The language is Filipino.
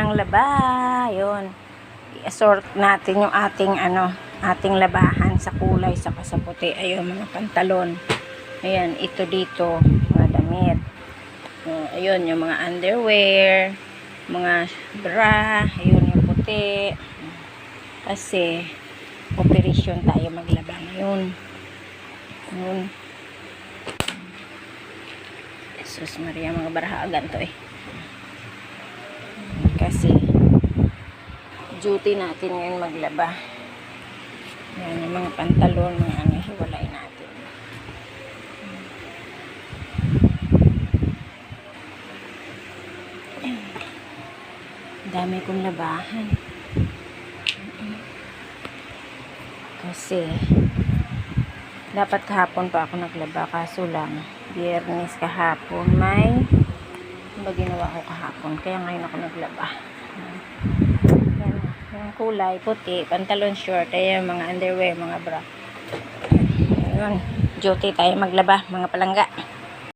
ng laba. Yun. I-assort natin yung ating labahan sa kulay saka sa puti. Ayun, mga pantalon. Ayan, ito dito, mga damit. Ayun, yung mga underwear, mga bra, ayun yung puti. Kasi, operasyon tayo maglaba ngayon. Ayun. Jesus Maria, mga barahagan to eh. Kasi, duty natin ngayon maglaba. Yan, yung mga pantalon, mga hiwalay natin. Dami kong labahan. Kasi, dapat kahapon pa ako naglaba. Kaso lang, Biyernes kahapon may ginawa ko kahapon. Kaya ngayon ako naglaba. Yan, yung kulay, puti, pantalon short, ayan, mga underwear, mga bra. Ayun, duty tayo maglaba, mga palangga.